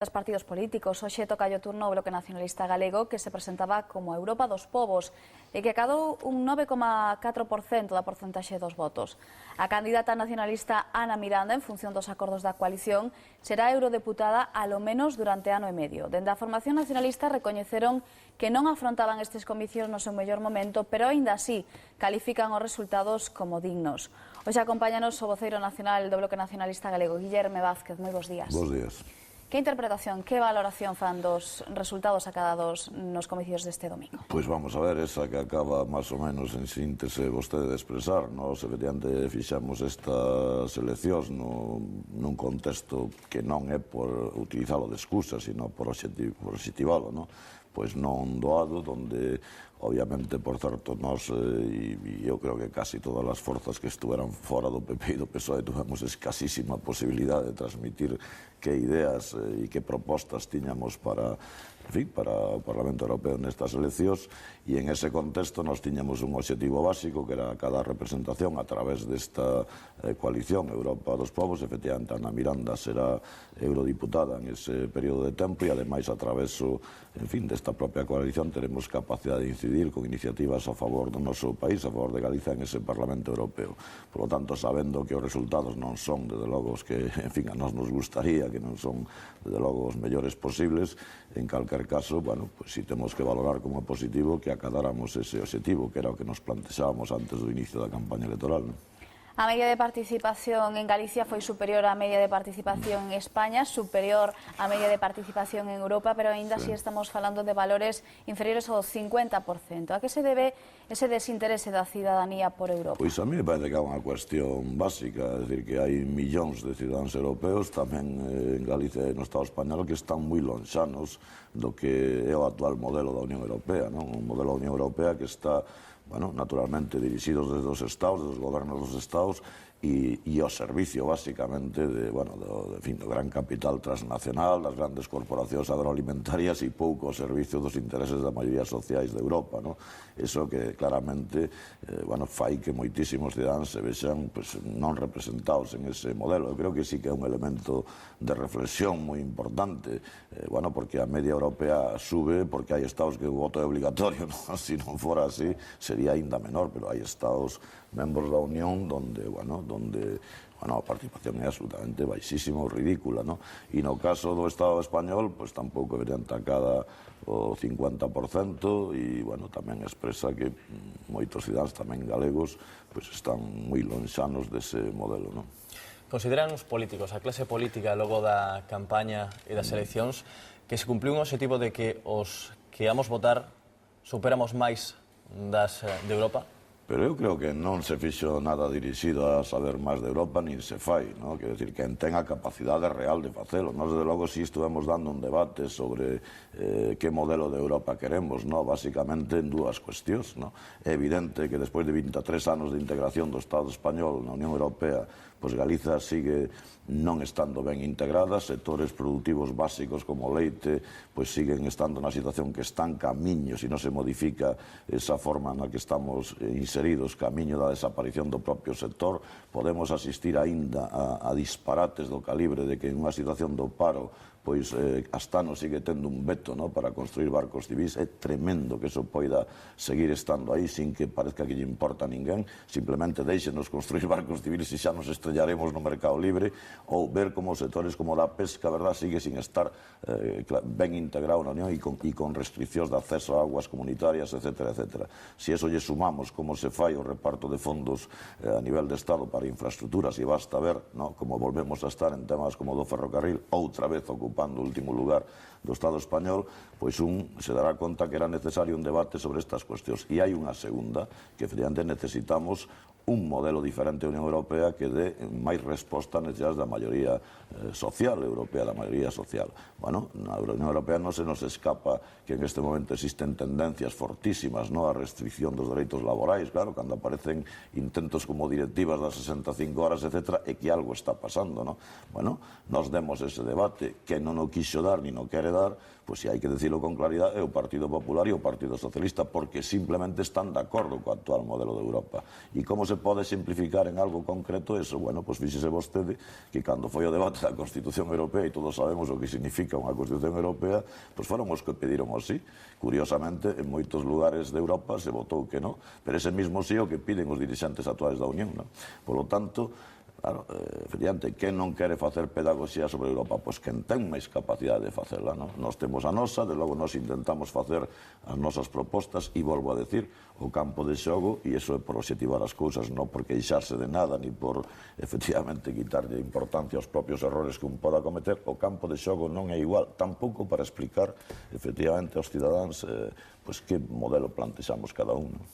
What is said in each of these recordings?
Dos partidos políticos, hoxe toca o turno ao Bloque Nacionalista Galego, que se presentaba como a Europa dos povos e que acadou un 9,4% da porcentaxe dos votos. A candidata nacionalista Ana Miranda, en función dos acordos da coalición, será eurodeputada alo menos durante ano e medio. Dende a formación nacionalista recoñeceron que non afrontaban estes comicios no seu mellor momento, pero aínda así califican os resultados como dignos. Hoxe acompáñanos o voceiro nacional do Bloque Nacionalista Galego, Guillerme Vázquez. Moi bons días. Bos días. Que interpretación, que valoración fan dos resultados acadados nos comicios deste domingo? Pois vamos a ver, esa que acaba máis ou menos en síntese vostede de expresar. Nós, efectivamente, fixamos estas eleccións nun contexto que non é por utilizalo de excusa, sino por obxectivalo, non? Pois non doado, donde, obviamente, por certo, nós, e eu creo que casi todas as forzas que estuveran fora do PP e do PSOE tuvemos escasísima posibilidade de transmitir que ideas e que propostas tiñamos para o Parlamento Europeo nestas eleccións, e en ese contexto nos tiñamos un obxectivo básico que era cada representación a través desta coalición Europa dos Povos. Efectivamente, Ana Miranda será eurodiputada en ese período de tempo e ademais a través desta propia coalición teremos capacidade de incidir con iniciativas a favor do noso país, a favor de Galicia en ese Parlamento Europeo. Por lo tanto, sabendo que os resultados non son, desde logo, os que a nós nos gustaría, que non son, desde logo, os mellores posibles, en calquer caso, si temos que valorar como positivo que acadáramos ese obxectivo, que era o que nos plantexábamos antes do inicio da campaña electoral. A media de participación en Galicia foi superior á media de participación en España, superior á media de participación en Europa, pero aínda así estamos falando de valores inferiores ao 50%. A que se debe ese desinterese da cidadanía por Europa? Pois a mí me parece que é unha cuestión básica, é dicir, que hai millóns de cidadáns europeos, tamén en Galicia e no Estado español, que están moi lonxanos do que é o actual modelo da Unión Europea, non? Un modelo da Unión Europea que está naturalmente dirixidos desde os Estados, desde os gobernos dos Estados e ao servicio, basicamente, do gran capital transnacional, das grandes corporacións agroalimentarias e pouco ao servicio dos intereses da maioría sociais de Europa. Eso que claramente fai que moitísimos cidadáns se vexan non representados en ese modelo. Eu creo que sí que é un elemento de reflexión moi importante, porque a media europea sube, porque hai estados que o voto é obligatorio, se non fora así sería aínda menor, pero hai estados membros da Unión donde a participación é absolutamente baixísima ou ridícula, e no caso do Estado español, pois tampouco verían tacada o 50% e, tamén expresa que moitos cidadáns tamén galegos están moi lonxanos dese modelo, Consideran os políticos, a clase política logo da campaña e das eleccións, que se cumpliu un objetivo de que os que íamos votar superamos máis das de Europa? Pero eu creo que non se fixo nada dirixido a saber máis de Europa, nin se fai, quero dicir, quen ten a capacidade real de facelo. Nós, desde logo, si estuvemos dando un debate sobre que modelo de Europa queremos, basicamente en dúas cuestións. É evidente que despois de 23 anos de integración do Estado español na Unión Europea, pois Galiza sigue non estando ben integrada, sectores productivos básicos como o leite pois siguen estando na situación que están camiño, se non se modifica esa forma na que estamos inseridos, camiño da desaparición do propio sector. Podemos asistir aínda a disparates do calibre de que en unha situación do paro pois Astano sigue tendo un veto para construir barcos civis. É tremendo que eso poida seguir estando aí sin que parezca que lle importa a ninguén. Simplemente deixenos construir barcos civis e xa nos estrellaremos no mercado libre, ou ver como os sectores como da pesca, sigue sin estar ben integrado na Unión e con restriccións de acceso a aguas comunitarias, etc. Se eso lle sumamos como se fai o reparto de fondos a nivel de Estado para infraestructuras, e basta ver como volvemos a estar en temas como do ferrocarril, outra vez ocupando o último lugar do Estado español, pois se dará conta que era necesario un debate sobre estas cuestións. E hai unha segunda, que efectivamente necesitamos un modelo diferente da Unión Europea que dé máis resposta ás necesidades da maioría social europea, da maioría social. Na Unión Europea non se nos escapa que en este momento existen tendencias fortísimas a restricción dos dereitos laborais, claro, cando aparecen intentos como directivas das 65 horas, etc., e que algo está pasando, Nos demos ese debate, que non o quixo dar, nin o quere dar, pois se hai que dicilo con claridade, é o Partido Popular e o Partido Socialista, porque simplemente están de acordo co actual modelo de Europa. E como se se pode simplificar en algo concreto eso. Bueno, pois fíxese vostede que cando foi o debate da Constitución Europea, e todos sabemos o que significa unha Constitución Europea, pois foron os que pediron o sí. Curiosamente, en moitos lugares de Europa se votou que non, pero ese mismo sí o que piden os dirixentes actuais da Unión, non? Por lo tanto, claro, efectivamente, quen non quere facer pedagogía sobre Europa? Pois quen ten máis capacidade de facela, non? Nós temos a nosa, de logo nós intentamos facer as nosas propostas e volvo a decir, o campo de xogo, e iso é por objetivar as cousas, non por queixarse de nada, ni por, efectivamente, quitarlle importancia aos propios errores que un poda cometer, o campo de xogo non é igual, tampouco para explicar, efectivamente, aos cidadáns pois que modelo plantexamos cada un, non?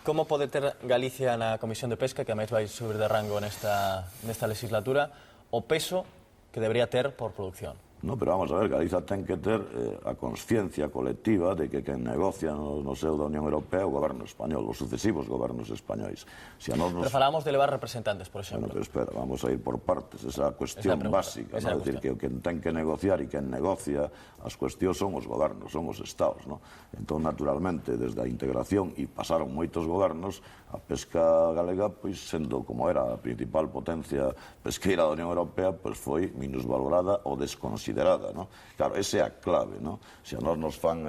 Como pode ter Galicia na Comisión de Pesca, que a máis vai subir de rango nesta legislatura, o peso que debería ter por producción? No, pero vamos a ver, Galiza ten que ter a consciencia colectiva de que quen negocia no seo da Unión Europea é o goberno español, os sucesivos gobernos españois. Pero falamos de levar representantes, por exemplo. Bueno, pero espera, vamos a ir por partes, esa cuestión básica, ¿no? Es decir, que quen ten que negociar e quen negocia as cuestións son os gobernos, son os estados, ¿no? Entón, naturalmente, desde a integración, e pasaron moitos gobernos, a pesca galega, pois, sendo como era a principal potencia pesqueira da Unión Europea, pois foi minusvalorada ou desconsiderada, ¿no? Claro, esa é a clave, ¿no? Se a nós nos fan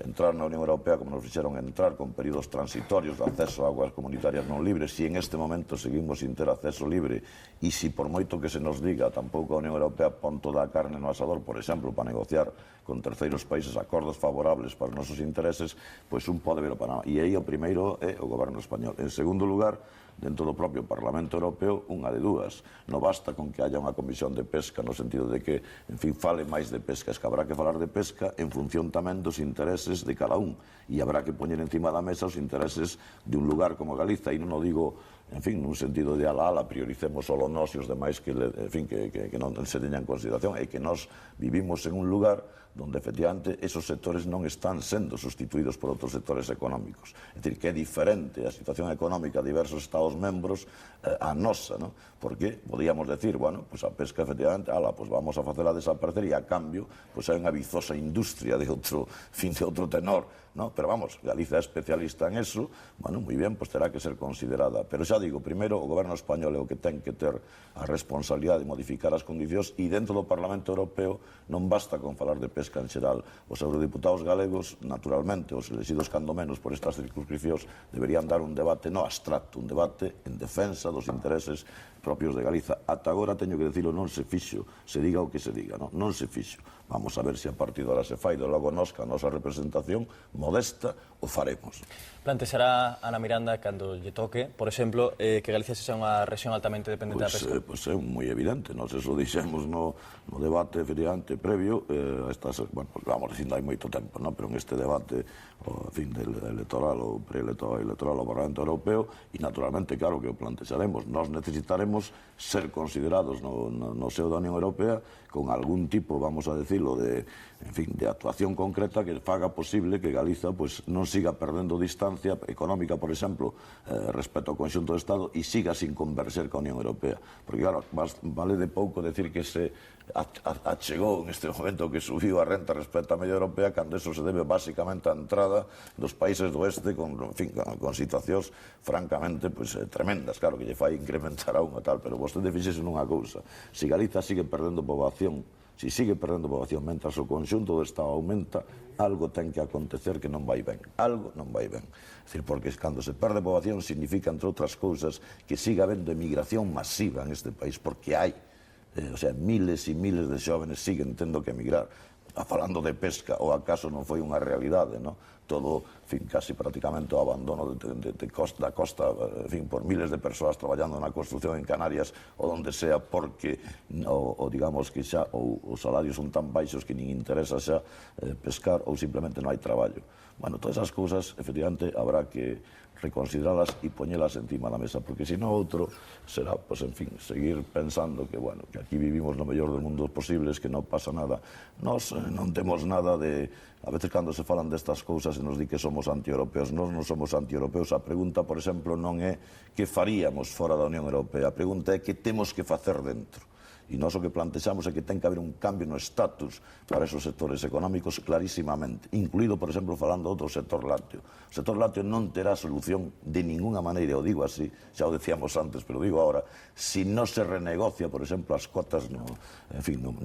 entrar na Unión Europea como nos fixeron entrar con períodos transitorios de acceso a aguas comunitarias non libres, si en este momento seguimos sin ter acceso libre e si por moito que se nos diga tampouco a Unión Europea pon toda a carne no asador, por exemplo, para negociar con terceiros países acordos favorables para os nosos intereses, pois un pode ver o panorama. E aí o primeiro é o goberno español. En segundo lugar, dentro do propio Parlamento Europeo, unha de dúas. Non basta con que haya unha comisión de pesca no sentido de que, en fin, fale máis de pesca. Es que habrá que falar de pesca en función tamén dos intereses de cada un. E habrá que poñer encima da mesa os intereses de un lugar como Galiza. E non o digo, en fin, nun sentido de ala, prioricemos só nós e os demais que, en fin, que non se teñan en consideración. É que nós vivimos en un lugar donde efectivamente esos sectores non están sendo sustituídos por outros sectores económicos. É dicir, que é diferente a situación económica de diversos Estados membros a nosa, ¿no? Porque podíamos decir, bueno, pues a pesca efectivamente, pues vamos a facela desaparecer e a cambio, pues hai unha vizosa industria de outro, fin, de outro tenor, ¿no? Pero vamos, Galicia é especialista en eso, bueno, moi ben, pues terá que ser considerada. Pero xa digo, primeiro, o goberno español é o que ten que ter a responsabilidade de modificar as condicións e dentro do Parlamento Europeo non basta con falar de pesca en xeral. Os eurodiputados galegos, naturalmente, os elegidos cando menos por estas circunscripcións, deberían dar un debate non abstracto, un debate en defensa dos intereses propios de Galiza. Ata agora, teño que dicilo, non se fixo, se diga o que se diga, non se fixo. Vamos a ver se a partir de ahora se fai, de logo nos, que a nosa representación modesta, o faremos. Plantexará Ana Miranda, cando lle toque, por exemplo, que Galicia sexa unha rexión altamente dependente da pesca? Pois é moi evidente, nós eso dixemos no debate efectivamente previo, bueno, vamos dicindo hai moito tempo, non? Pero en este debate, o fin del electoral ou preelectoral ao Parlamento Europeo, e naturalmente, claro, que o plantexaremos, nós necesitaremos ser considerados no seo da Unión Europea con algún tipo, vamos a decirlo, de actuación concreta que faga posible que Galiza pues non siga perdendo distancia económica, por exemplo, respecto ao conxunto do Estado e siga sin converxer coa Unión Europea. Porque, claro, vale de pouco decir que se achegou en este momento, que subiu a renta respecto á media europea, cando eso se debe basicamente á entrada dos países do oeste con situacións francamente tremendas. Claro, que lle fai incrementar a unha tal, pero vostede fixese nunha cousa. Se Galiza sigue perdendo poboación, mentras o conxunto do Estado aumenta, algo ten que acontecer que non vai ben. Algo non vai ben. É dicir, porque cando se perde poboación significa, entre outras cousas, que siga habendo emigración masiva en este país, porque hai, miles e miles de xóvenes siguen tendo que emigrar. Falando de pesca, ou acaso non foi unha realidade, non? Todo, casi prácticamente o abandono da costa, por miles de persoas traballando na construcción en Canarias ou onde sea, porque digamos que xa os salarios son tan baixos que nin interesa xa pescar ou simplemente non hai traballo. Bueno, todas esas cousas, efectivamente, habrá que reconsideralas e poñelas encima da mesa, porque senón outro será, seguir pensando que, bueno, que aquí vivimos no mellor dos mundos posibles, que non pasa nada. Nós non temos nada de... A veces cando se falan destas cousas e nos di que somos anti-europeos, nós non somos anti-europeos. A pregunta, por exemplo, non é que faríamos fora da Unión Europea, a pregunta é que temos que facer dentro. E nós o que plantexamos é que ten que haber un cambio no estatus para esos sectores económicos clarísimamente, incluído, por exemplo, falando outro sector lácteo. O sector lácteo non terá solución de ninguna maneira, o digo así, xa o decíamos antes, pero digo ahora, si non se renegocia, por exemplo, as cotas no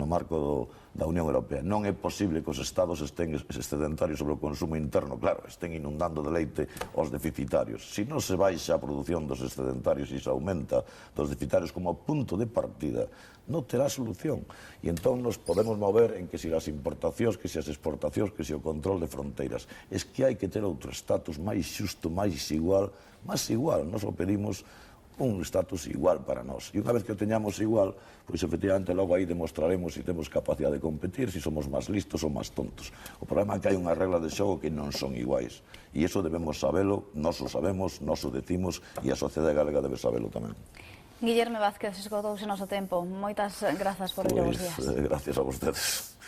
marco da Unión Europea. Non é posible que os estados estén excedentarios sobre o consumo interno, claro, estén inundando de leite aos deficitarios. Si non se baixa a produción dos excedentarios e se aumenta dos deficitarios como punto de partida, non terá solución. E entón nos podemos mover en que se as importacións, que se as exportacións, que se o control de fronteiras. Es que hai que ter outro estatus máis xusto, máis igual. Nos o pedimos un estatus igual para nós. E unha vez que o teñamos igual, pois efectivamente logo aí demostraremos se temos capacidade de competir, se somos máis listos ou máis tontos. O problema é que hai unha regla de xogo que non son iguais. E iso debemos sabelo, nós o sabemos, nós o decimos e a sociedade galega debe sabelo tamén. Guillerme Vázquez, esgotouse o noso tempo. Moitas grazas por vir aos días. Gracias a vostedes.